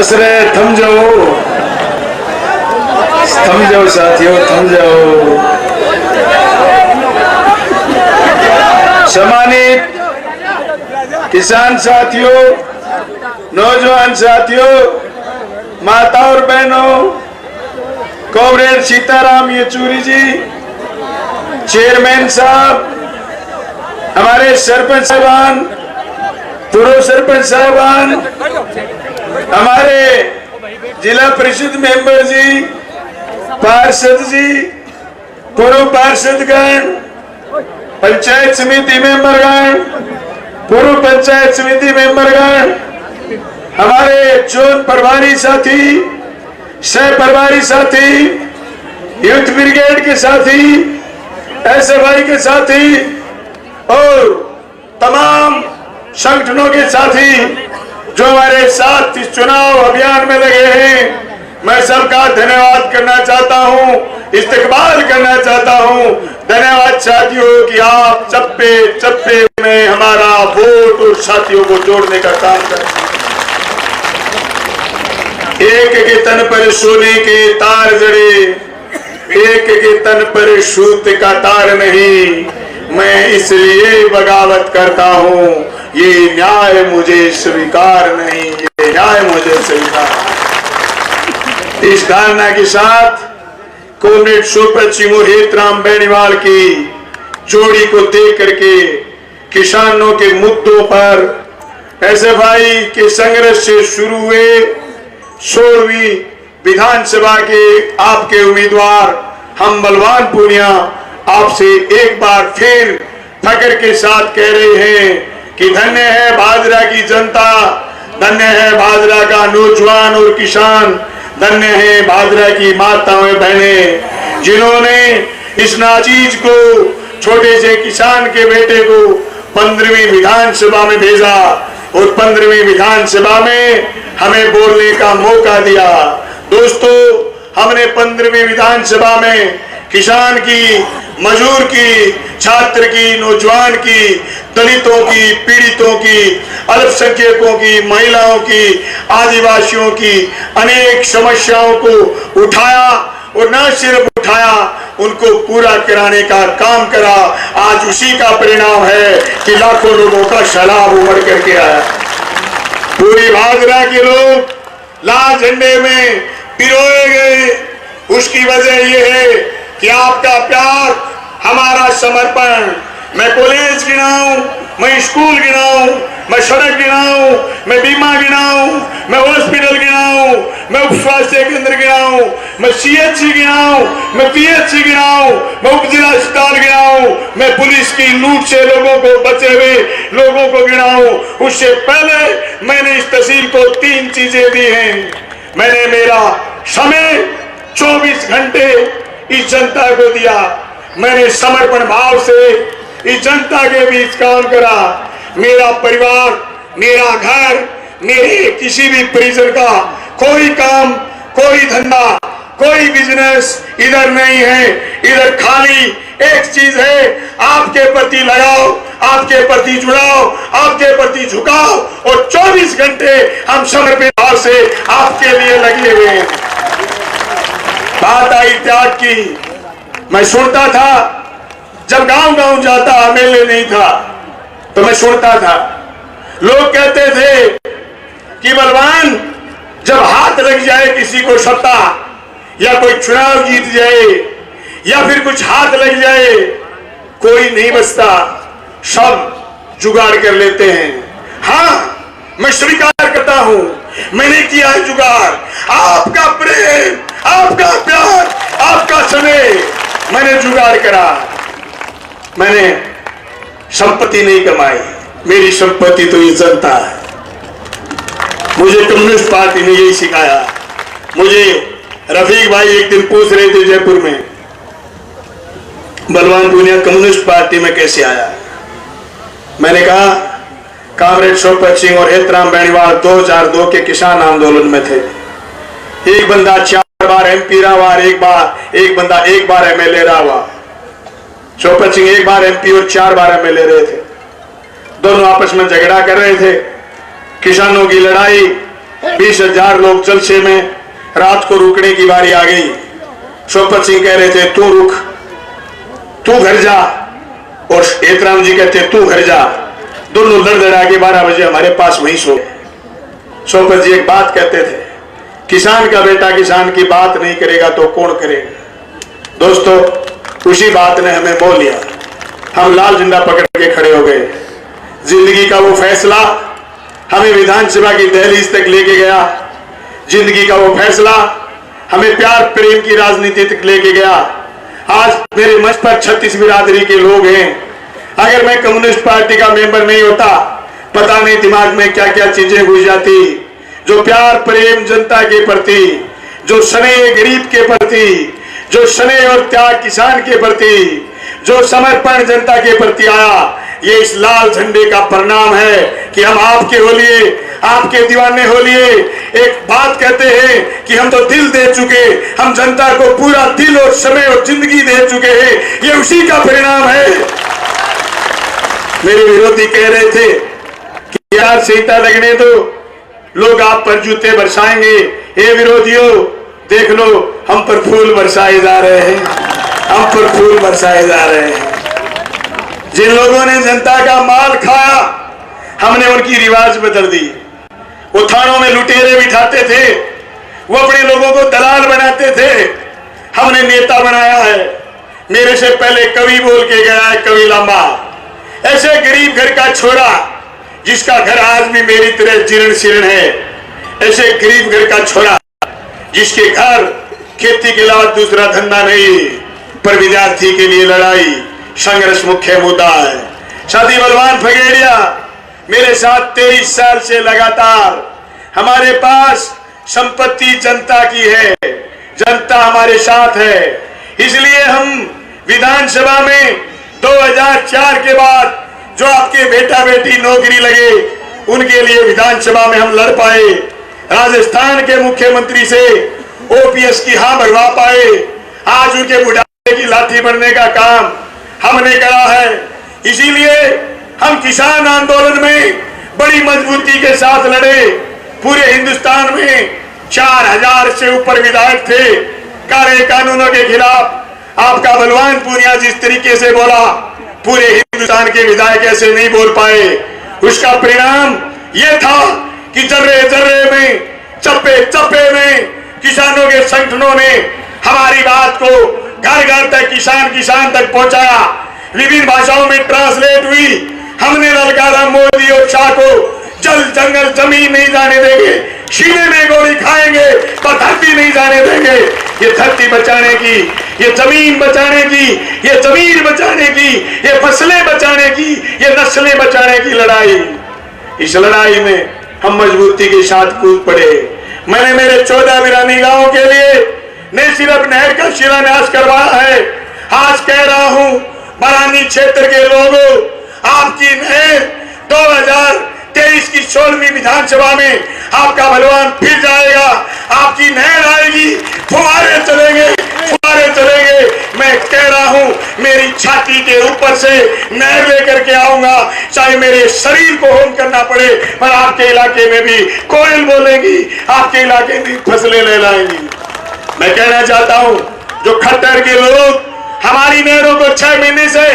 बस रे, थम जाओ साथियों, थम जाओ। सम्मानित किसान साथियों, नौजवान साथियों, माता और बहनों, कॉमरेड सीताराम येचूरी जी, चेयरमैन साहब, हमारे सरपंच साहबान, पूर्व सरपंच साहबान, हमारे जिला परिषद मेंबर जी, पार्षद जी, पूर्व पार्षदगण, पंचायत समिति मेंबरगण, पूर्व पंचायत समिति मेंबरगण, हमारे जोन प्रभारी साथी, सह प्रभारी साथी, यूथ ब्रिगेड के साथी, SFI के साथी और तमाम संगठनों के साथी जो हमारे साथ इस चुनाव अभियान में लगे हैं, मैं सबका धन्यवाद करना चाहता हूं, इस्तकबाल करना चाहता हूं। धन्यवाद साथियों कि आप चप्पे चप्पे में हमारा वोट और साथियों को जोड़ने का काम करते हैं। एक के तन पर सोने के तार जड़े, एक के तन पर सूत का तार नहीं, मैं इसलिए बगावत करता हूं, ये न्याय मुझे स्वीकार नहीं, ये न्याय मुझे स्वीकार। इस धारणा के साथ कॉमरेड सोपत सिंह और हेतराम बेनीवाल की जोड़ी को देख करके किसानों के मुद्दों पर SFI के संघर्ष से शुरू हुए 16वीं विधानसभा के आपके उम्मीदवार हम बलवान पूनिया आपसे एक बार फिर फक्र के साथ कह रहे हैं कि धन्य है भादरा की जनता, धन्य है भादरा का नौजवान और किसान, धन्य है भादरा की माताएं बहनें, जिन्होंने इस नाचीज को, छोटे से किसान के बेटे को 15वीं विधानसभा में भेजा और 15वीं विधानसभा में हमें बोलने का मौका दिया। दोस्तों, हमने 15वीं विधानसभा में किसान की, मजदूर की, छात्र की, नौजवान की, दलितों की, पीड़ितों की, अल्पसंख्यकों की, महिलाओं की, आदिवासियों की अनेक समस्याओं को उठाया और न सिर्फ उठाया, उनको पूरा कराने का काम करा। आज उसी का परिणाम है कि लाखों लोगों का सैलाब उमड़ करके आया। पूरी भादरा के लोग लाल झंडे में पिरोए गए। उसकी वजह यह है कि आपका प्यार, हमारा समर्पण। मैं कॉलेज गिनाऊं, मैं स्कूल गिनाऊं, मैं सड़क गिनाऊं, मैं बीमा गिनाऊं, मैं हॉस्पिटल गिनाऊं, मैं उप स्वास्थ्य केंद्र गिनाऊं, मैं CHC गिनाऊं, मैं PHC गिनाऊं, मैं उप जिला अस्पताल गिनाऊं, मैं पुलिस की लूट से लोगों को, बचे हुए लोगों को गिनाऊं। उससे पहले मैंने इस तहसील को 3 चीजें दी हैं। मैंने मेरा समय 24 घंटे इस जनता को दिया। मैंने समर्पण भाव से इस जनता के बीच काम करा। मेरा परिवार, मेरा घर, मेरे किसी भी परिजन का कोई काम, कोई धंधा, कोई बिजनेस इधर नहीं है। इधर खाली एक चीज है, आपके प्रति लगाओ, आपके प्रति जुड़ाओ, आपके प्रति झुकाओ और 24 घंटे हम समर्पित भाव से आपके लिए लगे हुए हैं। बात आई त्याग की। मैं सुनता था, जब गांव गांव जाता, मेले नहीं था तो मैं सुनता था, लोग कहते थे कि बलवान, जब हाथ लग जाए किसी को सत्ता, या कोई चुनाव जीत जाए, या फिर कुछ हाथ लग जाए, कोई नहीं बचता, सब जुगाड़ कर लेते हैं। हाँ, मैं स्वीकार करता हूं, मैंने किया है जुगाड़। आपका प्रेम, आपका प्यार, आपका समय मैंने जुगाड़ करा। मैंने संपत्ति नहीं कमाई, मेरी संपत्ति तो ये जनता है। मुझे कम्युनिस्ट पार्टी ने यही सिखाया। मुझे रफीक भाई एक दिन पूछ रहे थे जयपुर में, बलवान पूनिया कम्युनिस्ट पार्टी में कैसे आया। मैंने कहा, कॉमरेड सोपत सिंह और हेतराम बेनीवाल 2002 के किसान आंदोलन में थे। एक बंदा 4 बार MP रहा हुआ, एक बंदा 1 बार MLA रहा हुआ। सोपत सिंह 1 बार MP और 4 बार MLA रहे थे। दोनों आपस में झगड़ा कर रहे थे। किसानों की लड़ाई 20,000 लोग जलसे में, रात को रुकने की बारी आ गई। शोपत सिंह कह रहे थे तू रुक, तू घर जा, और एतराम जी कहते तू घर जा। दोनों लड़ लड़ा के 12 बजे हमारे पास वहीं सो गए। शोपत जी एक बात कहते थे, किसान का बेटा किसान की बात नहीं करेगा तो कौन करेगा। दोस्तों, उसी बात ने हमें मोह लिया। हम लाल झंडा पकड़ के खड़े हो गए। जिंदगी का वो फैसला हमें विधानसभा की दहलीज तक लेके गया। जिंदगी का वो फैसला हमें प्यार प्रेम की राजनीति तक लेके गया। आज मेरे मंच पर 36 बिरादरी के लोग हैं। अगर मैं कम्युनिस्ट पार्टी का मेंबर नहीं होता, पता नहीं दिमाग में क्या क्या चीजें घुस जाती। जो प्यार प्रेम जनता के प्रति, जो स्नेह गरीब के प्रति, जो स्नेह और त्याग किसान के प्रति, जो समर्पण जनता के प्रति आया, ये इस लाल झंडे का परिणाम है कि हम आपके हो लिए, आपके दीवाने हो लिए। एक बात कहते हैं कि हम तो दिल दे चुके, हम जनता को पूरा दिल और समय और जिंदगी दे चुके हैं। ये उसी का परिणाम है। मेरे विरोधी कह रहे थे कि यार सीता लगने दो, लोग आप पर जूते बरसाएंगे। ये विरोधियों देख लो, हम पर फूल बरसाए जा रहे हैं, हम पर फूल बरसाए जा रहे हैं। जिन लोगों ने जनता का माल खाया, हमने उनकी रिवाज बदल दी। वो थानों में लुटेरे बिठाते थे, वो अपने लोगों को दलाल बनाते थे, हमने नेता बनाया है। मेरे से पहले कवि बोल के गया है, कवि लांबा, ऐसे गरीब घर का छोरा जिसका घर आज भी मेरी तरह जीर्ण शीर्ण है, ऐसे गरीब घर का छोरा जिसके घर खेती के अलावा दूसरा धंधा नहीं, पर विद्यार्थी के लिए लड़ाई संघर्ष मुख्य मुद्दा है। साथी बलवान फगेड़िया मेरे साथ 23 साल से लगातार। हमारे पास संपत्ति जनता की है, जनता हमारे साथ है। इसलिए हम विधानसभा में 2004 के बाद जो आपके बेटा बेटी नौकरी लगे, उनके लिए विधानसभा में हम लड़ पाए। राजस्थान के मुख्यमंत्री से ओपीएस की हाँ भरवा पाए। आज उनके बुढ़ापे की लाठी बनने का काम हमने करा है। इसीलिए हम किसान आंदोलन में बड़ी मजबूती के साथ लड़े। पूरे हिंदुस्तान में 4000 से ऊपर विधायक थे काले कानूनों के खिलाफ। आपका बलवान पूनिया जिस तरीके से बोला, पूरे हिंदुस्तान के विधायक ऐसे नहीं बोल पाए। उसका परिणाम यह था कि जर्रे जर्रे में, चप्पे चप्पे में किसानों के संगठनों ने हमारी बात को घर घर तक, किसान किसान तक पहुंचाया। विभिन्न भाषाओं में ट्रांसलेट हुई। हमने ललकारा मोदी और शाह को, जल जंगल जमीन नहीं जाने देंगे, सीने में गोली खाएंगे तो धरती नहीं जाने देंगे। ये धरती बचाने की, ये जमीन बचाने की, ये जमीन बचाने की, ये फसलें बचाने की, ये नस्लें बचाने की लड़ाई। इस लड़ाई में हम मजबूती के साथ कूद पड़े। मैंने मेरे 14 वीरानी गांवों के लिए न सिर्फ नहर का शिलान्यास करवाया है, आज कह रहा हूं बरानी क्षेत्र के लोगों, आपकी नहर 2023 की 16वीं विधानसभा में आपका बलवान फिर जाएगा। आपकी नहर आएगी, फुहारे चलेंगे, फुहारे चलेंगे। मैं कह रहा हूं मेरी छाती के ऊपर से नहर लेकर के आऊंगा, चाहे मेरे शरीर को होम करना पड़े, पर आपके इलाके में भी कोयल बोलेगी, आपके इलाके में फसलें ले लाएंगी। मैं कहना चाहता हूं जो खट्टर के लोग हमारी नहरों को 6 महीने से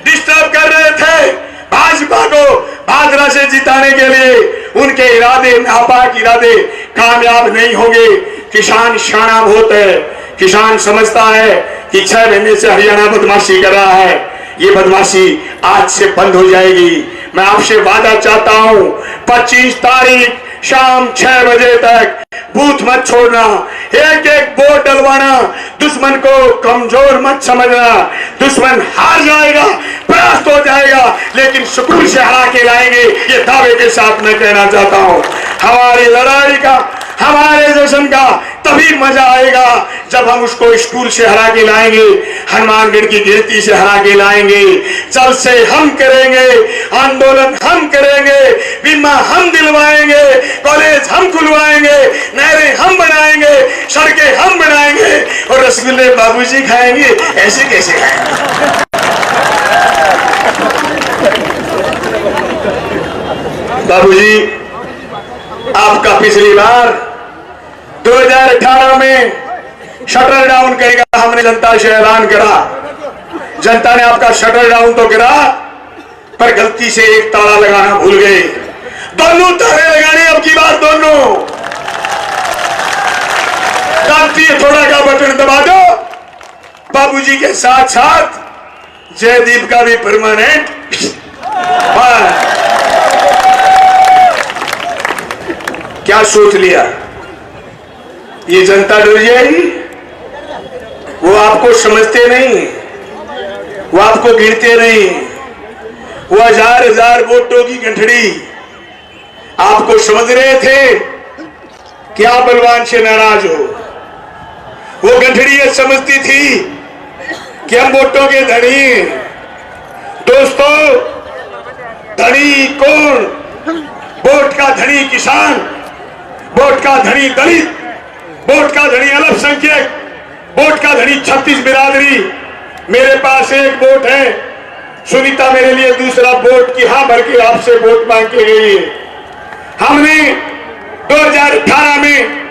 डिस्टर्ब कर रहे थे भाजपा को भादरा से जिताने के लिए, उनके इरादे नापाक इरादे कामयाब नहीं होंगे। किसान शाना बहुत है, किसान समझता है कि 6 महीने से हरियाणा बदमाशी कर रहा है, ये बदमाशी आज से बंद हो जाएगी। मैं आपसे वादा चाहता हूं 25 तारीख शाम 6 बजे तक बूथ मत छोड़ना, एक एक वोट डलवाना। दुश्मन को कमजोर मत समझना, दुश्मन हार जाएगा, परास्त हो जाएगा, लेकिन सुकून से हरा के लाएंगे, ये दावे के साथ मैं कहना चाहता हूं। हमारी लड़ाई का, हमारे जश्न का तभी मजा आएगा जब हम उसको स्कूल से हरा के लाएंगे, हनुमानगढ़ की गिनती से हरा के लाएंगे। जल से हम करेंगे, आंदोलन हम करेंगे, बीमा हम दिलवाएंगे, कॉलेज हम खुलवाएंगे, नहरें हम बनाएंगे, सड़कें हम बनाएंगे, और रसगुल्ले बाबूजी खाएंगे। ऐसे कैसे खाएंगे? बाबूजी आप आपका पिछली बार 2018 में शटर डाउन करेगा, हमने जनता से ऐलान करा। जनता ने आपका शटर डाउन तो करा, पर गलती से एक ताला लगाना भूल गए। दोनों ताले लगाने अब की बार, दोनों क्रांति थोड़ा का बटन दबा दो। बाबूजी के साथ साथ जयदीप का भी परमानेंट। क्या सोच लिया? ये जनता डर जाएगी? वो आपको समझते नहीं, वो आपको गिनते नहीं। वो हजार हजार वोटों की गंठड़ी आपको समझ रहे थे कि आप बलवान से नाराज हो। वो गंठड़ी ये समझती थी कि हम वोटों के धनी हैं। दोस्तों, धनी कौन? वोट का धनी किसान, वोट का धनी दलित, वोट का धनी अल्पसंख्यक, वोट का धनी 36 बिरादरी। मेरे पास एक वोट है, सुनीता मेरे लिए दूसरा वोट की हाँ भर के आपसे वोट मांग के गई है। हमने 2018 में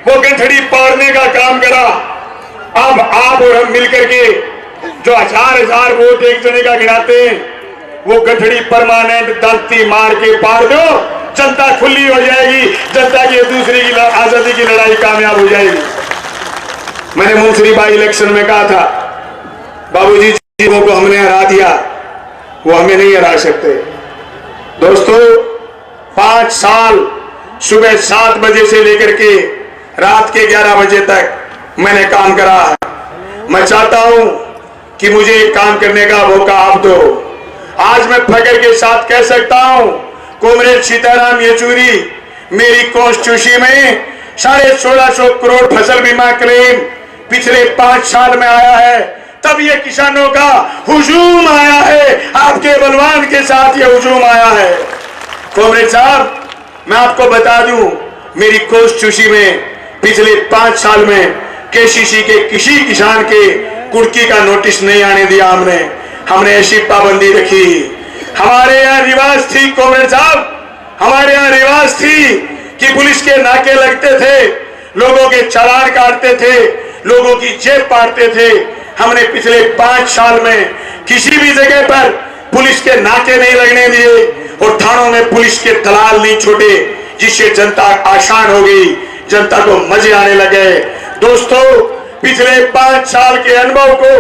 वो गंठड़ी पाड़ने का काम करा। अब आप और हम मिलकर के जो हजार हजार वोट एक जने का गिनाते हैं, वो गंठड़ी परमानेंट दांती मार के पाड़ दो, जनता खुली हो जाएगी। जनता की दूसरी की आजादी की लड़ाई कामयाब हो जाएगी। मैंने मुंसरी बाई इलेक्शन में कहा था, बाबूजी जिन को हमने हरा दिया वो हमें नहीं हरा सकते। दोस्तों, 5 साल सुबह 7 बजे से लेकर के रात के 11 बजे तक मैंने काम करा है। मैं चाहता हूं कि मुझे काम करने का मौका आप दो। आज मैं फख्र के साथ कह सकता हूं, कॉमरेड सीताराम येचुरी मेरी कॉन्स्टिट्यूंसी में 1650 करोड़ फसल बीमा क्लेम पिछले 5 साल में आया है। तब ये किसानों का हुजूम आया है, आपके बलवान के साथ ये हुजूम आया है। कॉमरेड साहब, मैं आपको बता दूं, मेरी कॉन्स्टिट्यूंसी में पिछले 5 साल में केसीसी के किसी किसान के कुर्की का नोटिस नहीं आने दिया। हमने ऐसी पाबंदी रखी। हमारे यहाँ रिवाज थी कॉमरेड साहब, हमारे यहाँ रिवाज थी कि पुलिस के नाके लगते थे, लोगों के चालान काटते थे, लोगों की जेब पाड़ते थे। हमने पिछले 5 साल में किसी भी जगह पर पुलिस के नाके नहीं लगने दिए और थानों में पुलिस के दलाल नहीं छोड़े, जिससे जनता आसान हो गई, जनता को मजे आने लगे। दोस्तों, पिछले 5 साल के अनुभव को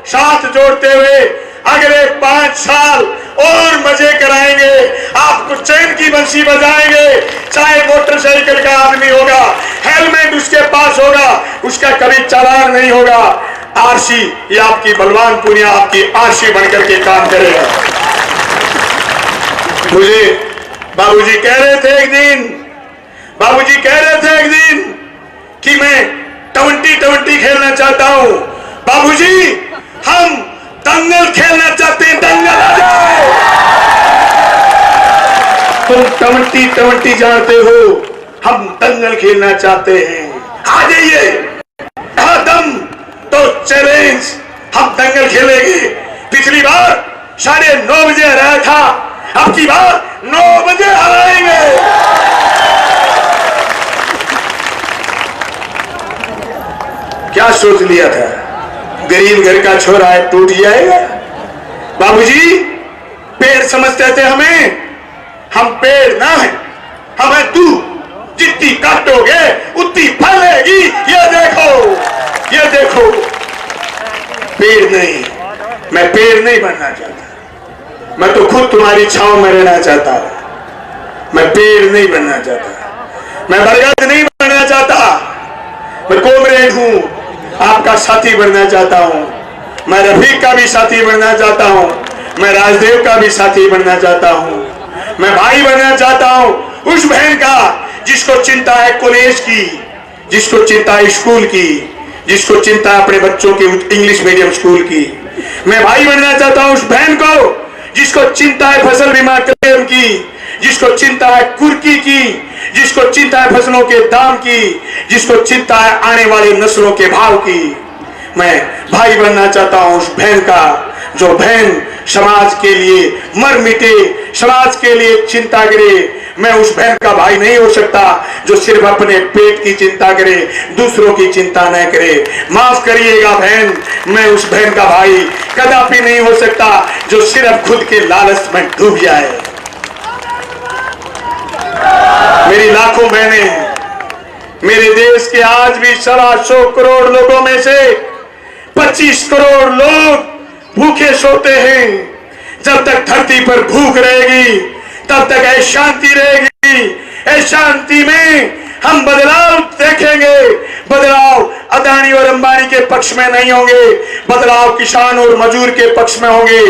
साथ जोड़ते हुए अगले 5 साल और मजे कराएंगे। आपको चैन की बंसी बजाएंगे। चाहे मोटरसाइकिल का आदमी होगा, हेलमेट उसके पास होगा, उसका कभी चालान नहीं होगा। आरसी, ये आपकी बलवान पुनिया आपकी आरसी बनकर के काम करेगा। मुझे बाबूजी कह रहे थे एक दिन, बाबूजी कह रहे थे एक दिन कि मैं 20-20 खेलना चाहता हूं। बाबूजी, हम दंगल खेलना चाहते हैं, दंगल आ जाओ। तुम 20-20 जानते हो, हम दंगल खेलना चाहते हैं, आ जाइए। दम तो चैलेंज, हम दंगल खेलेंगे। पिछली बार 9:30 बजे हराया था, अब की बार 9 बजे हराएंगे। क्या सोच लिया था? गरीब घर का छोरा है, टूट जाएगा। बाबूजी, पेड़ समझते थे हमें, हम पेड़ ना है, हम है तू। जितनी काटोगे उतनी फैलेगी। ये देखो, ये देखो। पेड़ नहीं, मैं पेड़ नहीं बनना चाहता। मैं तो खुद तुम्हारी छांव में रहना चाहता हूं। मैं पेड़ नहीं बनना चाहता, मैं बरगद नहीं बनना चाहता। मैं कॉमरेड हूं, आपका साथी बनना चाहता हूं। मैं रफीक का भी साथी बनना चाहता हूं, मैं राजदेव का भी साथी बनना चाहता हूं। मैं भाई बनना चाहता हूं उस बहन का जिसको चिंता है कॉलेज की, जिसको चिंता है स्कूल की, जिसको चिंता है अपने बच्चों की इंग्लिश मीडियम स्कूल की। मैं भाई बनना चाहता हूं उस बहन को जिसको चिंता है फसल बीमा क्लेम की, जिसको चिंता है कुर्की की, जिसको चिंता है फसलों के दाम की, जिसको चिंता है आने वाली नस्लों के भाव की। मैं भाई बनना चाहता हूं उस बहन का जो बहन समाज के लिए मर मिटे, समाज के लिए चिंता करे। मैं उस बहन का भाई नहीं हो सकता जो सिर्फ अपने पेट की चिंता करे, दूसरों की चिंता न करे। माफ करिएगा बहन, मैं उस बहन का भाई कदापि नहीं हो सकता जो सिर्फ खुद के लालच में डूब जाए। मेरी लाखों बहनें, मेरे देश के आज भी 125 करोड़ लोगों में से 25 करोड़ लोग भूखे सोते हैं। जब तक धरती पर भूख रहेगी तब तक अशांति रहेगी। अशांति में हम बदलाव देखेंगे। बदलाव अदानी और अंबानी के पक्ष में नहीं होंगे, बदलाव किसान और मजदूर के पक्ष में होंगे।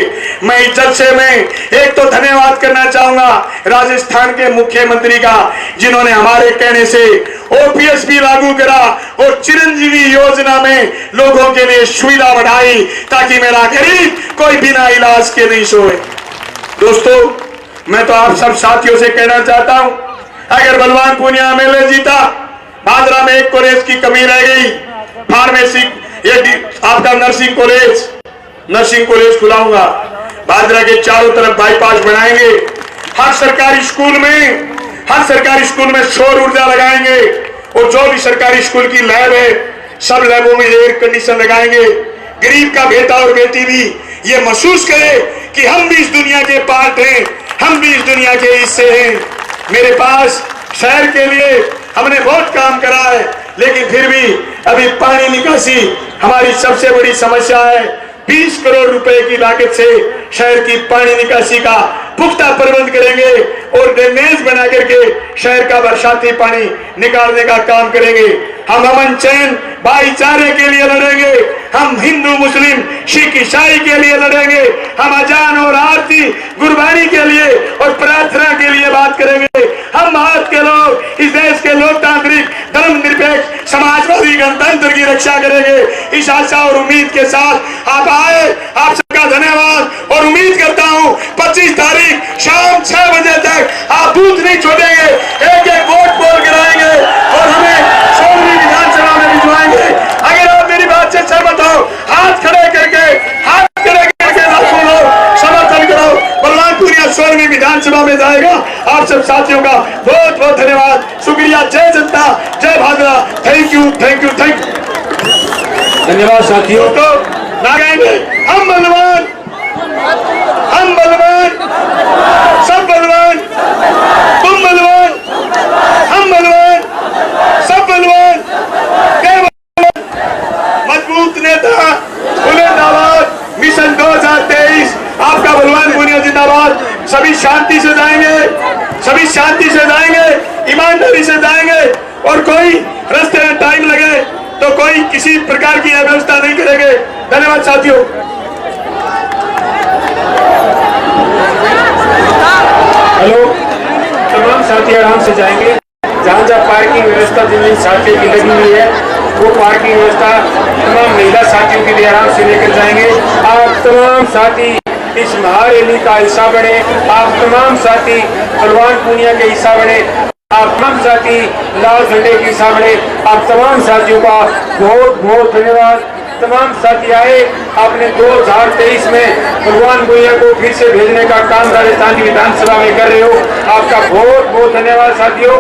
मैं इस जलसे में एक तो धन्यवाद करना चाहूंगा राजस्थान के मुख्यमंत्री का, जिन्होंने हमारे कहने से ओपीएस भी लागू करा और चिरंजीवी योजना में लोगों के लिए सुविधा बढ़ाई ताकि मेरा गरीब कोई बिना इलाज के नहीं सोए। दोस्तों, मैं तो आप सब साथियों से कहना चाहता हूं, अगर बलवान पूनिया एमएलए जीता, भादरा में एक कॉलेज की कमी रह गई, फार्मेसी, ये आपका नर्सिंग कॉलेज खुलाऊंगा। भादरा के चारों तरफ बाईपास बनाएंगे। हर सरकारी स्कूल में सौर ऊर्जा लगाएंगे और जो भी सरकारी स्कूल की लैब है सब लैबों में एयर कंडीशन लगाएंगे। गरीब का बेटा और बेटी भी ये महसूस करे कि हम भी इस दुनिया के पार्ट हैं, हम भी इस दुनिया के हिस्से हैं। मेरे पास शहर के लिए हमने बहुत काम करा है, लेकिन फिर भी अभी पानी निकासी हमारी सबसे बड़ी समस्या है। 20 करोड़ रुपए की लागत से शहर की पानी निकासी का पुख्ता प्रबंध करेंगे और ड्रेनेज बना करके शहर का बरसाती पानी निकालने का काम करेंगे। हम अमन चैन भाईचारे के लिए लड़ेंगे। हम हिंदू मुस्लिम सिख ईसाई के लिए लड़ेंगे। हम अजान और आरती गुरबानी के लिए और प्रार्थना के लिए बात करेंगे। हम भारत के लोग इस देश के लोकतांत्रिक धर्मनिरपेक्ष समाजवादी गणतंत्र की रक्षा करेंगे। इस आशा और उम्मीद के साथ आप आए, आप सबका धन्यवाद और उम्मीद करता हूं 25 तारीख शाम 6 बजे तक आप बूथ नहीं छोड़ेंगे, एक एक वोट पोल कराएंगे और हमें सोलहवीं विधानसभा में भिजवाएंगे। अगर आप मेरी बात से सहमत हो, हाथ खड़े करके लाखों लोग समर्थन करो। बलवान पूनिया 16वीं विधानसभा में जाएगा। आप सब साथियों का बहुत बहुत धन्यवाद, शुक्रिया। जय जनता, जय Bhadra. Thank you, thank you, thank you. धन्यवाद साथियों। तो ना कहेंगे हम बलवान, हम बलवान, सब बलवान, तुम बलवान, हम बलवान, सब बलवान, जय बलवान। मजबूत नेता, बुलंदाबाद, मिशन 2023, आपका बलवान पूनिया जिंदाबाद। सभी शांति से जाएंगे, सभी शांति से जाएंगे, ईमानदारी से जाएंगे और कोई रास्ते में टाइम लगे तो कोई किसी प्रकार की अव्यवस्था नहीं करेंगे। धन्यवाद साथियों। हेलो, तमाम साथी आराम से जाएंगे। जहाँ जहाँ पार्किंग व्यवस्था जिन साथियों की लगी हुई है वो पार्किंग व्यवस्था तमाम महिला साथियों के लिए आराम से लेकर जाएंगे। आप तमाम साथी इस महारैली का हिस्सा बने, आप तमाम साथी बलवान पूनिया के हिस्सा बने, आप तमाम साथी लाल झंडे के हिस्सा बने। आप तमाम साथियों का बहुत बहुत धन्यवाद। तमाम साथी आए, आपने 2023 में बलवान पूनिया को फिर से भेजने का काम राजस्थान की विधानसभा में कर रहे हो। आपका बहुत बहुत धन्यवाद साथियों।